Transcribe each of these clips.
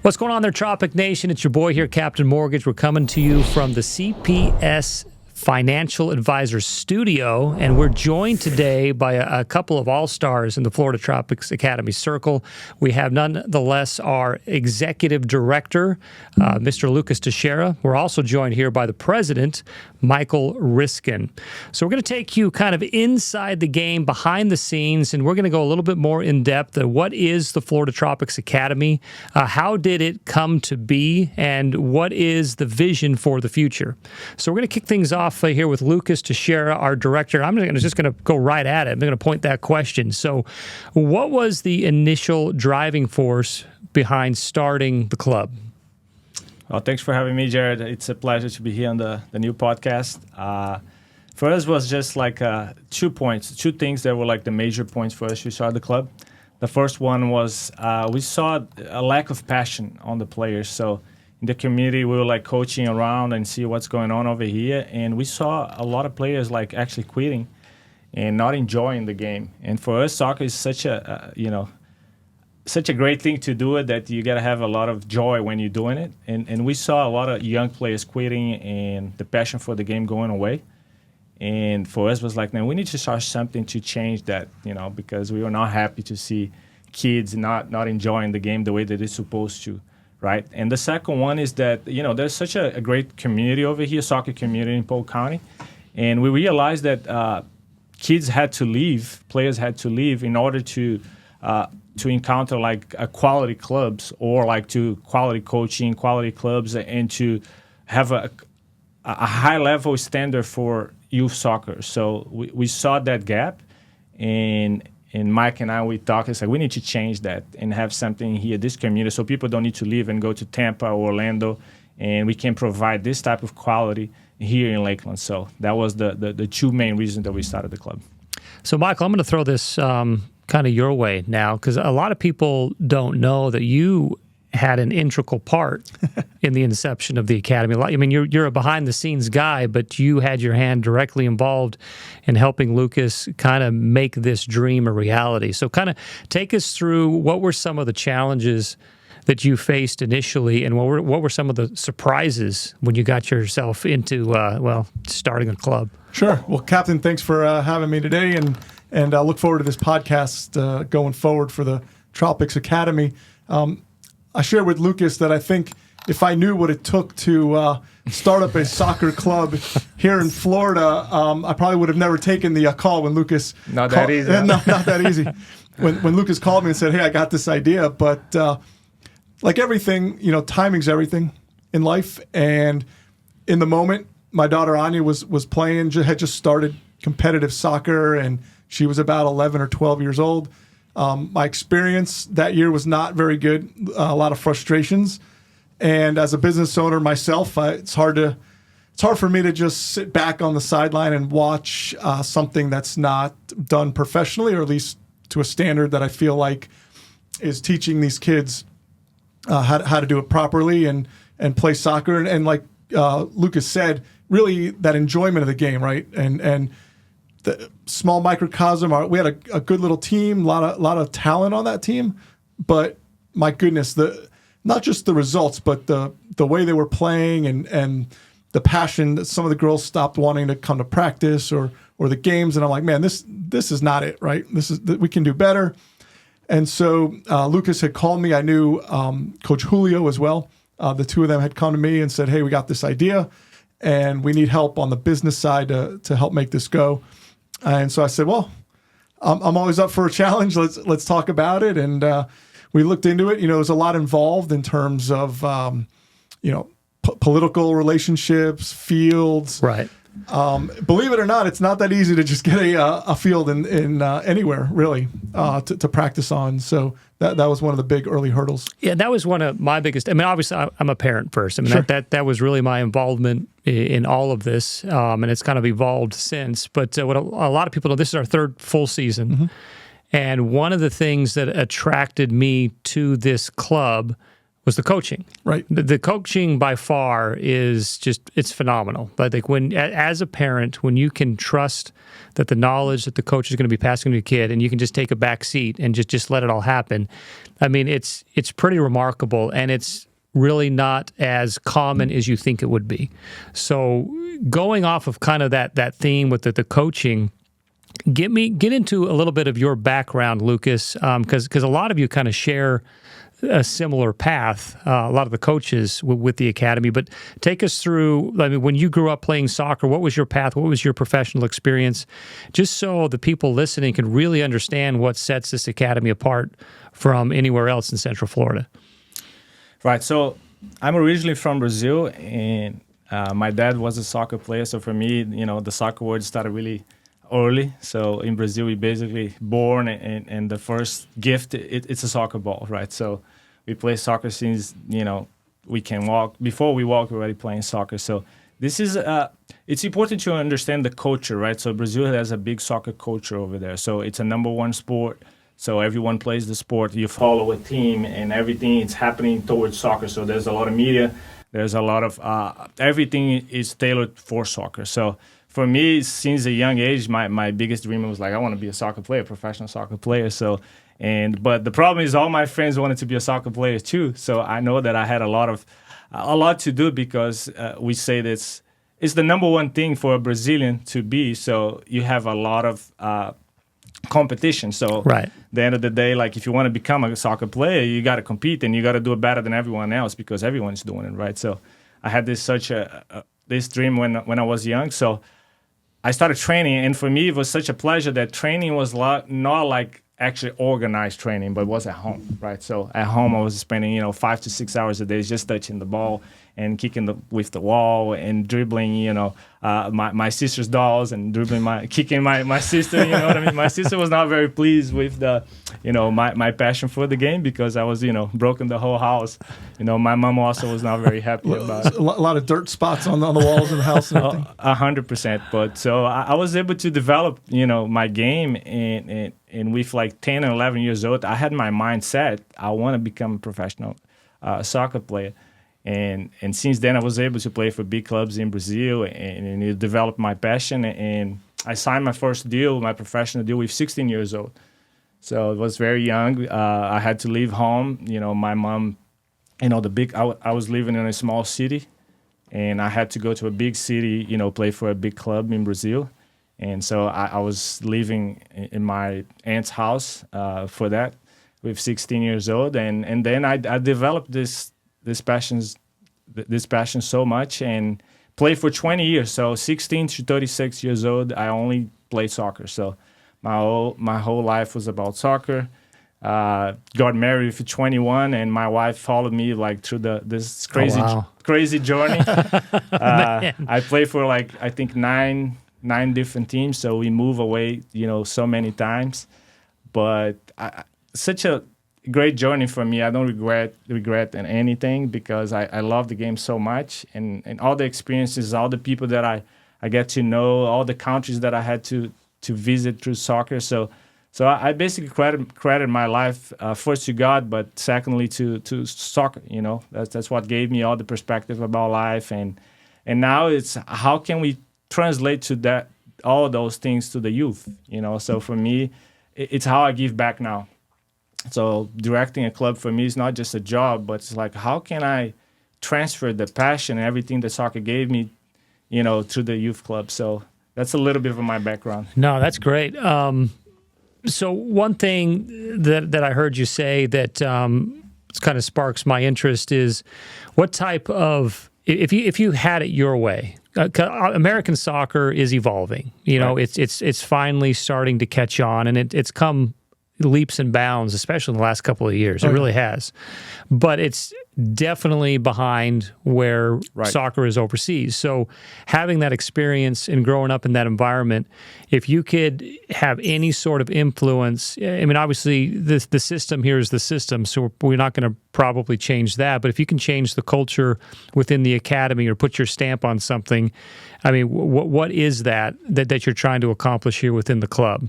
What's going on there, Tropic Nation? It's your boy here, Captain Mortgage. We're coming to you from the CPS Financial Advisors Studio, and we're joined today by a couple of all-stars in the Florida Tropics Academy Circle. We have nonetheless our Executive Director, Mr. Lucas Teixeira. We're also joined here by the President, Michael Riskin. So we're going to take you kind of inside the game, behind the scenes, and we're going to go a little bit more in depth at what is the Florida Tropics Academy, how did it come to be, and what is the vision for the future. So we're going to kick things off here with Lucas Teixeira, our director. I'm just going to go right at it. I'm going to point that question. So what was the initial driving force behind starting the club? Well, thanks for having me, Jared. It's a pleasure to be here on the new podcast. For us, was just like 2 things that were like the major points for us to start the club. The first one was we saw a lack of passion on the players. So in the community, we were like coaching around and see what's going on over here. And we saw a lot of players like actually quitting and not enjoying the game. And for us, soccer is such a great thing to do it that you got to have a lot of joy when you're doing it. And we saw a lot of young players quitting and the passion for the game going away. And for us, was like, man, we need to start something to change that, because we were not happy to see kids not enjoying the game the way that they're supposed to. Right. And the second one is that, there's such a great community over here, soccer community in Polk County. And we realized that kids had to leave, players had to leave in order to encounter like quality clubs or like to quality coaching, quality clubs, and to have a high level standard for youth soccer. So we saw that gap, and Mike and I, we talked, it's like, we need to change that and have something here, this community, so people don't need to leave and go to Tampa or Orlando, and we can provide this type of quality here in Lakeland. So that was the two main reasons that we started the club. So, Michael, I'm going to throw this kind of your way now, because a lot of people don't know that you had an integral part in the inception of the academy. I mean, you're a behind-the-scenes guy, but you had your hand directly involved in helping Lucas kind of make this dream a reality. So kind of take us through what were some of the challenges that you faced initially, and what were some of the surprises when you got yourself into, starting a club? Sure. Well, Captain, thanks for having me today, and I look forward to this podcast going forward for the Tropics Academy. I shared with Lucas that I think if I knew what it took to start up a soccer club here in Florida, I probably would have never taken the call when Lucas not that easy. Not that easy. When Lucas called me and said, "Hey, I got this idea," but like everything, timing's everything in life. And in the moment, my daughter Anya was playing, had just started competitive soccer, and she was about 11 or 12 years old. My experience that year was not very good, a lot of frustrations. And as a business owner myself, it's hard for me to just sit back on the sideline and watch something that's not done professionally, or at least to a standard that I feel like is teaching these kids how to do it properly and play soccer. And like Lucas said, really that enjoyment of the game, right? And the small microcosm. We had a good little team, a lot of talent on that team, but my goodness, not just the results, but the way they were playing and the passion that some of the girls stopped wanting to come to practice or the games, and I'm like, man, this is not it, right? We can do better. And so Lucas had called me. I knew Coach Julio as well. The two of them had come to me and said, hey, we got this idea, and we need help on the business side to help make this go. And so I said, well, I'm always up for a challenge. Let's talk about it. And we looked into it. There's a lot involved in terms of, political relationships, fields. Right. Believe it or not, it's not that easy to just get a field in anywhere, really, to practice on. So that was one of the big early hurdles. Yeah, that was one of my biggest. I mean, obviously, I'm a parent first. I mean, sure. that was really my involvement in all of this, and it's kind of evolved since. But what a lot of people know, this is our third full season, and one of the things that attracted me to this club was the coaching. Right. The coaching by far is it's phenomenal. I think as a parent, when you can trust that the knowledge that the coach is going to be passing to your kid, and you can just take a back seat and just let it all happen, I mean, it's pretty remarkable, and it's really not as common as you think it would be. So going off of kind of that theme with the coaching, get into a little bit of your background, Lucas, because a lot of you kind of share a similar path, a lot of the coaches with the academy. But take us through, I mean, when you grew up playing soccer, what was your path? What was your professional experience? Just so the people listening can really understand what sets this academy apart from anywhere else in Central Florida. Right. So I'm originally from Brazil, and my dad was a soccer player. So for me, the soccer world started really early. So in Brazil, we basically born, and the first gift, it's a soccer ball, right? So we play soccer since, we can walk. Before we walk, we're already playing soccer. So this is, it's important to understand the culture, right? So Brazil has a big soccer culture over there. So it's a number one sport. So everyone plays the sport. You follow a team, and everything is happening towards soccer. So there's a lot of media. There's a lot of, everything is tailored for soccer. So for me, since a young age, my biggest dream was like, I want to be a soccer player, professional soccer player. So, but the problem is all my friends wanted to be a soccer player too. So I know that I had a lot to do, because we say that it's the number one thing for a Brazilian to be. So you have a lot of competition. So right. At the end of the day, like if you want to become a soccer player, you got to compete, and you got to do it better than everyone else, because everyone's doing it, right? So I had this dream when I was young. So I started training, and for me, it was such a pleasure that training was not like actually organized training, but it was at home, right? So at home, I was spending 5 to 6 hours a day just touching the ball and kicking with the wall and dribbling, my sister's dolls, and kicking my sister. You know what I mean? My sister was not very pleased with my passion for the game, because I was broken the whole house. My mom also was not very happy about it. A lot of dirt spots on the walls in the house and everything. 100%. But so I was able to develop my game, and with like 10 and 11 years old, I had my mind set. I want to become a professional soccer player. And since then, I was able to play for big clubs in Brazil, and it developed my passion. And I signed my first deal, my professional deal, with 16 years old. So it was very young. I had to leave home. My mom, I was living in a small city, and I had to go to a big city, play for a big club in Brazil. And so I was living in my aunt's house for that with 16 years old. And then I developed this passion so much, and played for 20 years. So 16 to 36 years old, I only played soccer. So my whole life was about soccer. Got married for 21, and my wife followed me like through this crazy journey. I played for I think nine different teams. So we move away, so many times. But such a great journey for me. I don't regret anything, because I love the game so much, and all the experiences, all the people that I get to know, all the countries that I had to visit through soccer. So I basically credit my life first to God, but secondly to soccer. That's what gave me all the perspective about life, and now it's how can we translate all those things to the youth. So for me, it's how I give back now. So directing a club for me is not just a job, but it's like, how can I transfer the passion and everything that soccer gave me, to the youth club? So that's a little bit of my background. No, that's great. So one thing that I heard you say that kind of sparks my interest is what type of, if you had it your way, American soccer is evolving. Right. It's finally starting to catch on, and it's come leaps and bounds, especially in the last couple of years. It really has. But it's definitely behind where soccer is overseas. So having that experience and growing up in that environment, if you could have any sort of influence, I mean, obviously the system here is the system, so we're not going to probably change that. But if you can change the culture within the academy or put your stamp on something, I mean, what is that you're trying to accomplish here within the club?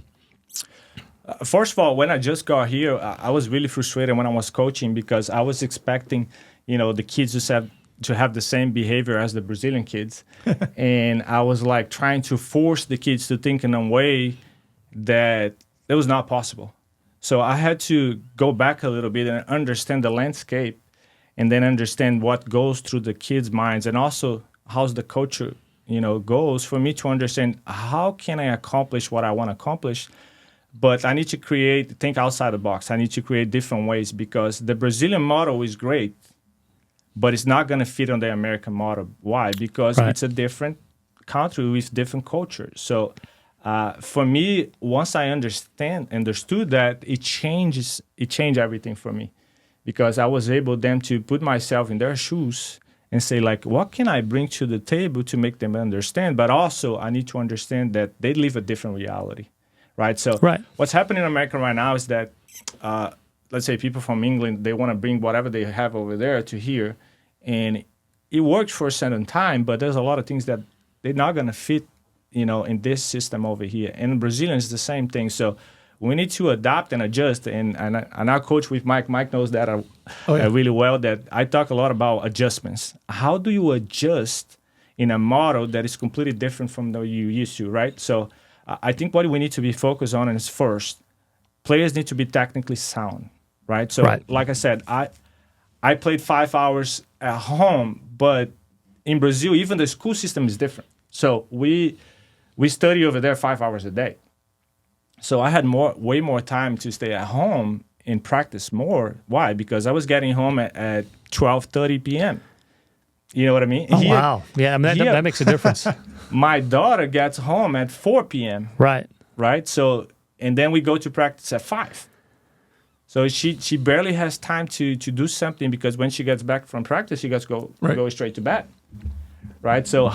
First of all, when I just got here, I was really frustrated when I was coaching, because I was expecting, the kids just have to have the same behavior as the Brazilian kids. And I was like trying to force the kids to think in a way that it was not possible. So I had to go back a little bit and understand the landscape, and then understand what goes through the kids' minds, and also how's the culture, goes, for me to understand how can I accomplish what I want to accomplish. But I need to think outside the box. I need to create different ways, because the Brazilian model is great, but it's not going to fit on the American model. Why? Because it's a different country with different cultures. So for me, once I understood that, it changed everything for me, because I was able then to put myself in their shoes and say, like, what can I bring to the table to make them understand? But also, I need to understand that they live a different reality, right? So what's happening in America right now is that, let's say people from England, they want to bring whatever they have over there to here, and it works for a certain time, but there's a lot of things that they're not going to fit, in this system over here. And in Brazilian, it's the same thing. So we need to adapt and adjust. And I coach with Mike. Mike knows that really well, that I talk a lot about adjustments. How do you adjust in a model that is completely different from the you used to, right? So I think what we need to be focused on is, first, players need to be technically sound, right? So like I said, I played 5 hours at home, but in Brazil, even the school system is different. So we study over there 5 hours a day. So I had way more time to stay at home and practice more. Why? Because I was getting home at 12:30 p.m. You know what I mean? Oh, wow. Yeah, I mean, that makes a difference. My daughter gets home at 4 p.m. Right? So, and then we go to practice at 5. So she barely has time to do something, because when she gets back from practice, she gets go straight to bed. Right? So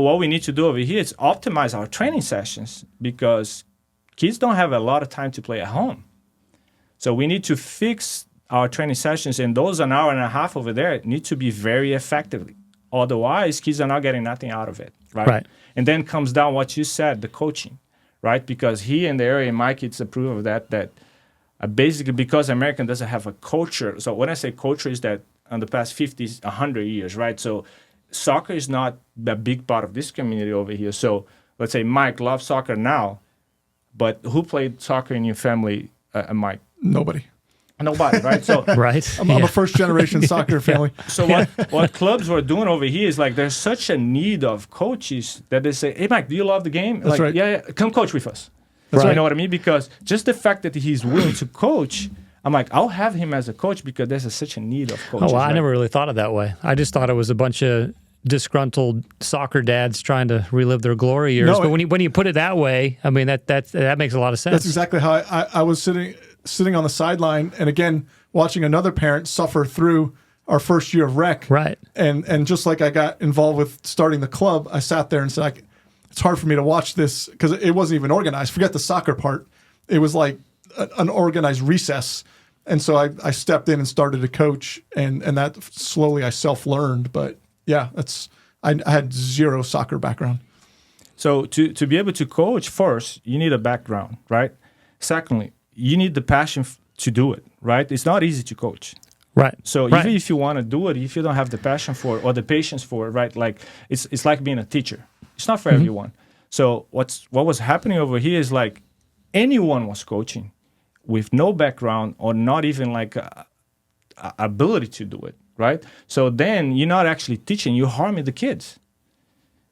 what we need to do over here is optimize our training sessions, because kids don't have a lot of time to play at home. So we need to fix our training sessions, and those an hour and a half over there need to be very effectively. Otherwise, kids are not getting nothing out of it. Right? And then comes down what you said, the coaching, right? Because here in the area, my kids approve of that basically, because American doesn't have a culture. So when I say culture, is that in the past 50, 100 years, right? So soccer is not a big part of this community over here. So let's say Mike loves soccer now, but who played soccer in your family, Mike? Nobody, right? So I'm a first-generation soccer family. So what clubs were doing over here is, like, there's such a need of coaches that they say, hey, Mike, do you love the game? That's right. Yeah, come coach with us. You know what I mean? Because just the fact that he's willing to coach, I'm like, I'll have him as a coach, because there's such a need of coaches. Oh, well, I never really thought of that way. I just thought it was a bunch of disgruntled soccer dads trying to relive their glory years. But when you put it that way, I mean, that makes a lot of sense. That's exactly how I was sitting on the sideline, and again, watching another parent suffer through our first year of rec. Right. And just like I got involved with starting the club, I sat there and said, it's hard for me to watch this, because it wasn't even organized. Forget the soccer part. It was like an organized recess. And so I stepped in and started to coach, and that slowly I self-learned. But yeah, I had zero soccer background. So to be able to coach, first, you need a background, right? Secondly, you need the passion to do it, right? It's not easy to coach. Right. So even if you want to do it, if you don't have the passion for it or the patience for it, right? Like it's like being a teacher. It's not for everyone. So what was happening over here is, like, anyone was coaching with no background or not even like a ability to do it, right? So then you're not actually teaching, you're harming the kids,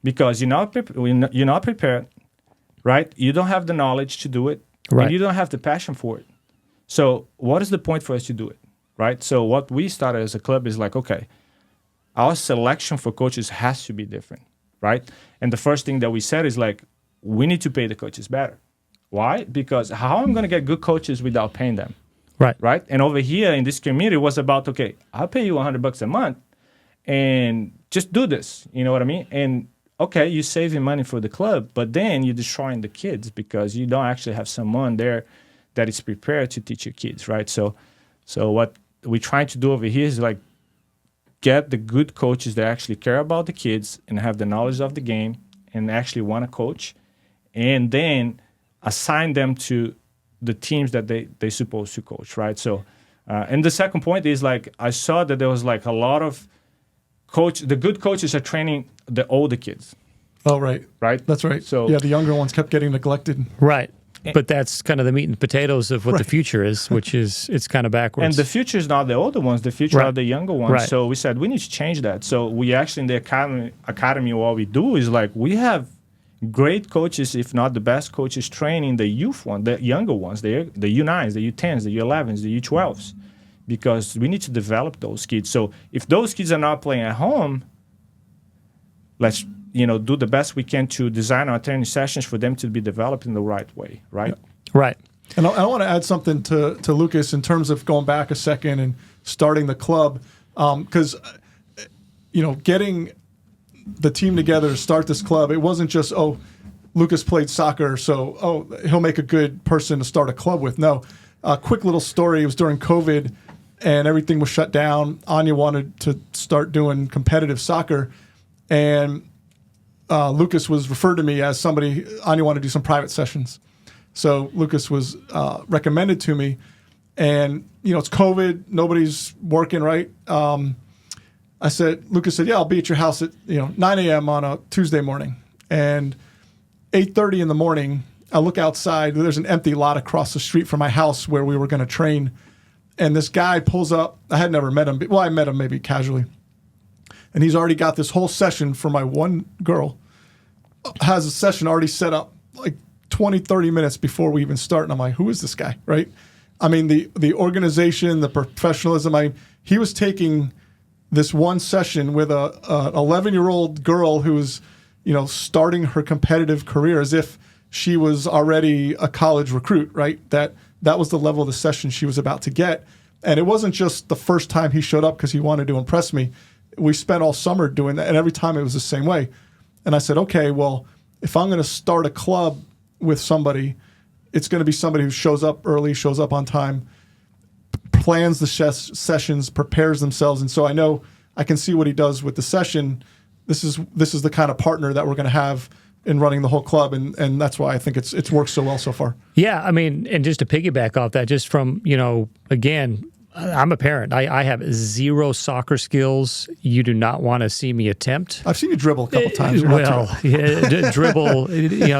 because you're not prepared, right? You don't have the knowledge to do it, and you don't have the passion for it. So what is the point for us to do it, right? So what we started as a club is like, okay, our selection for coaches has to be different, right? And the first thing that we said is, like, we need to pay the coaches better. Why? Because how am I going to get good coaches without paying them? Right? And over here in this community, it was about, okay, I'll pay you $100 a month and just do this. You know what I mean? And okay, you're saving money for the club, but then you're destroying the kids, because you don't actually have someone there that is prepared to teach your kids, right? So what we're trying to do over here is, like, get the good coaches that actually care about the kids and have the knowledge of the game and actually want to coach, and then assign them to the teams that they're supposed to coach, right? So And the second point is like I saw that there was like a lot of the good coaches are training the older kids. Oh, right. Right? That's right. So yeah, the younger ones kept getting neglected. Right. But that's kind of the meat and potatoes of what the Right. future is, which is it's kind of backwards. And the future is not the older ones. The future Right. are the younger ones. Right. So we said we need to change that. So we actually in the academy, what we do is like we have great coaches, if not the best coaches, training the youth one, the younger ones, the U9s, the U10s, the U11s, the U12s, because we need to develop those kids. So if those kids are not playing at home, let's do the best we can to design our training sessions for them to be developed in the right way, right? Right. And I want to add something to Lucas in terms of going back a second and starting the club, because getting the team together to start this club, it wasn't just Lucas played soccer, so he'll make a good person to start a club with. No, a quick little story. It was during COVID, and everything was shut down. Anya wanted to start doing competitive soccer, and Lucas was referred to me as somebody. Anya wanted to do some private sessions. So Lucas was recommended to me, and it's COVID, nobody's working, right? Lucas said, yeah, I'll be at your house at 9 a.m. on a Tuesday morning, and 8:30 in the morning, I look outside. There's an empty lot across the street from my house where we were going to train, and this guy pulls up. I had never met him. Well, I met him maybe casually, and he's already got this whole session for my one girl. Has a session already set up like 20, 30 minutes before we even start. And I'm like, who is this guy, right? I mean, the organization, the professionalism. He was taking this one session with an 11-year-old girl who's, starting her competitive career as if she was already a college recruit, right? That was the level of the session she was about to get. And it wasn't just the first time he showed up because he wanted to impress me. We spent all summer doing that, and every time it was the same way. And I said, okay, well, if I'm going to start a club with somebody, it's going to be somebody who shows up early, shows up on time, plans the sessions, prepares themselves. And so I know I can see what he does with the session. This is the kind of partner that we're going to have in running the whole club, and that's why I think it's worked so well so far. Yeah, I mean, and just to piggyback off that, just from, again, I'm a parent. I have zero soccer skills. You do not want to see me attempt. I've seen you dribble a couple times. Well, dribble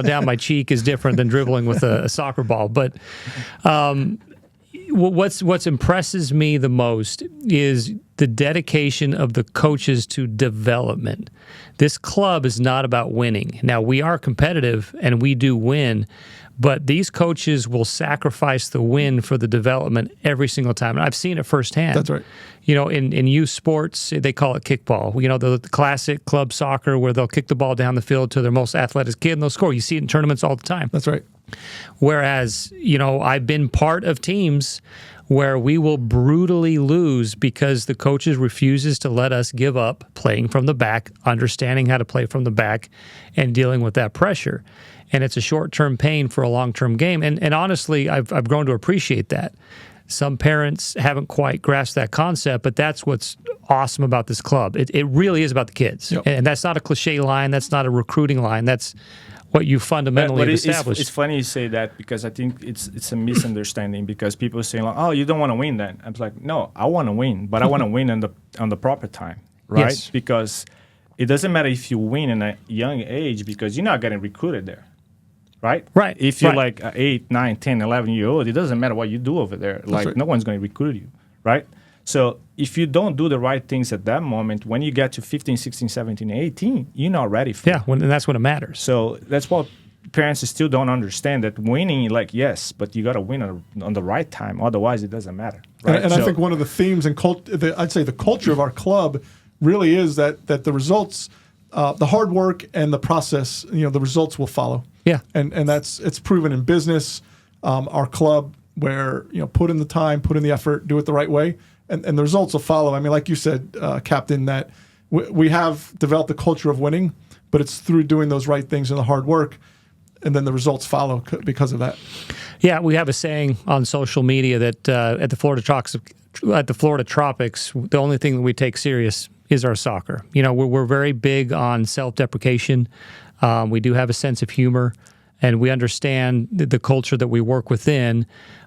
down my cheek is different than dribbling with a soccer ball. But what's impresses me the most is the dedication of the coaches to development. This club is not about winning. Now, we are competitive and we do win, but these coaches will sacrifice the win for the development every single time. And I've seen it firsthand. That's right. In youth sports, they call it kickball. The classic club soccer where they'll kick the ball down the field to their most athletic kid and they'll score. You see it in tournaments all the time. That's right. Whereas, I've been part of teams where we will brutally lose because the coaches refuses to let us give up playing from the back, understanding how to play from the back, and dealing with that pressure. And it's a short-term pain for a long-term game. And honestly, I've grown to appreciate that. Some parents haven't quite grasped that concept, but that's what's awesome about this club. It really is about the kids. Yep. And that's not a cliche line. That's not a recruiting line. That's what you fundamentally have established. It's funny you say that because I think it's a misunderstanding because people say like, oh, you don't want to win then. I'm like, no, I want to win, but I want to win on the proper time, right? Yes. Because it doesn't matter if you win in a young age because you're not getting recruited there. Right? Right. If you're Right. like 8, 9, 10, 11-year-old, it doesn't matter what you do over there. Like, right. no one's going to recruit you, right? So if you don't do the right things at that moment, when you get to 15, 16, 17, 18, you're not ready for it. Yeah, and that's when it matters. So that's what parents still don't understand, that winning, like, yes, but you got to win on the right time. Otherwise, it doesn't matter. Right? And I think one of the themes and I'd say the culture of our club really is that the results, the hard work and the process, the results will follow. Yeah. And it's proven in business, our club, where put in the time, put in the effort, do it the right way, and the results will follow. I mean, like you said, Captain, that we have developed a culture of winning, but it's through doing those right things and the hard work, and then the results follow because of that. Yeah, we have a saying on social media that at the Florida Tropics, the only thing that we take serious is our soccer. We're very big on self-deprecation. We do have a sense of humor, and we understand the culture that we work within,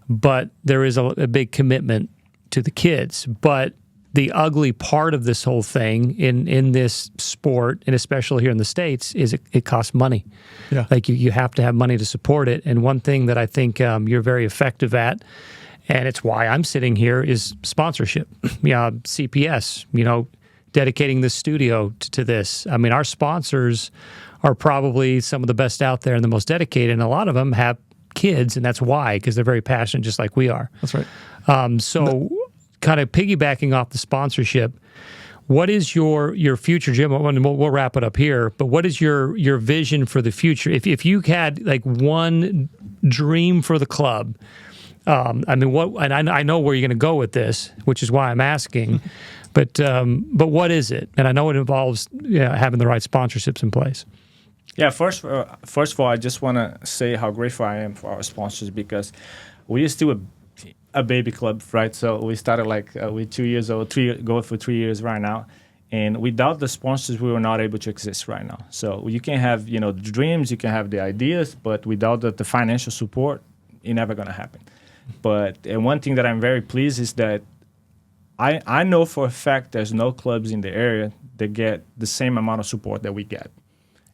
but there is a big commitment to the kids. But the ugly part of this whole thing in this sport, and especially here in the States, is it costs money. Yeah. Like you have to have money to support it. And one thing that I think you're very effective at, and it's why I'm sitting here, is sponsorship. CPS, dedicating the studio to this. I mean, our sponsors are probably some of the best out there and the most dedicated, and a lot of them have kids, and that's why, because they're very passionate just like we are. That's right. Kind of piggybacking off the sponsorship, what is your future, Jim? We'll wrap it up here, but what is your vision for the future? If you had like one dream for the club, what? And I know where you're going to go with this, which is why I'm asking. But what is it? And I know it involves having the right sponsorships in place. Yeah, first of all, I just want to say how grateful I am for our sponsors, because we are still a baby club, right? So we started with 2 years old, going for 3 years right now. And without the sponsors, we were not able to exist right now. So you can have, the dreams, you can have the ideas, but without the financial support, it's never going to happen. But one thing that I'm very pleased is that I know for a fact there's no clubs in the area that get the same amount of support that we get.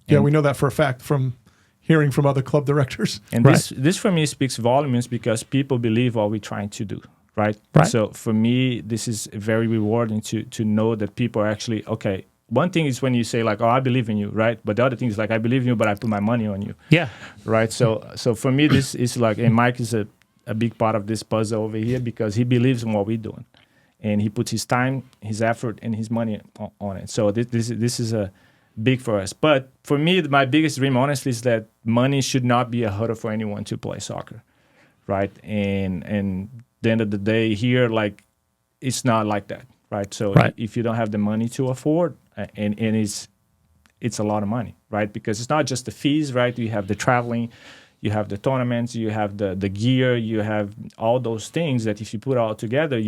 Yeah, we know that for a fact from hearing from other club directors. And this for me speaks volumes, because people believe what we're trying to do, right? So for me, this is very rewarding to know that people are actually, okay, one thing is when you say like, oh, I believe in you, right? But the other thing is like, I believe in you, but I put my money on you. Yeah. Right? So for me, this is like, and Mike is a big part of this puzzle over here, because he believes in what we're doing. And he puts his time, his effort, and his money on it. So this is a big for us. But for me, my biggest dream, honestly, is that money should not be a hurdle for anyone to play soccer, right? And the end of the day here, like, it's not like that, right? So if you don't have the money to afford, and it's a lot of money, right? Because it's not just the fees, right? You have the traveling, you have the tournaments, you have the gear, you have all those things that if you put it all together,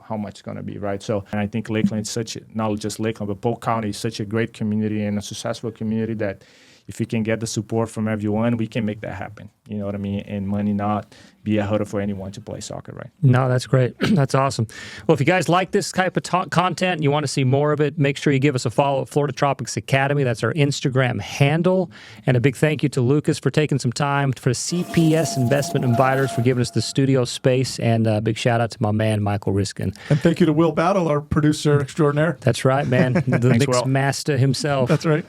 how much it's going to be, right? So, and I think Lakeland is not just Lakeland, but Polk County is such a great community and a successful community that if we can get the support from everyone, we can make that happen. You know what I mean? And money not be a hurdle for anyone to play soccer, right? No, that's great. That's awesome. Well, if you guys like this type of content and you want to see more of it, make sure you give us a follow at Florida Tropics Academy. That's our Instagram handle. And a big thank you to Lucas for taking some time, for CPS Investment Advisors for giving us the studio space, and a big shout out to my man, Michael Riskin. And thank you to Will Battle, our producer extraordinaire. That's right, man. The mix master himself. That's right.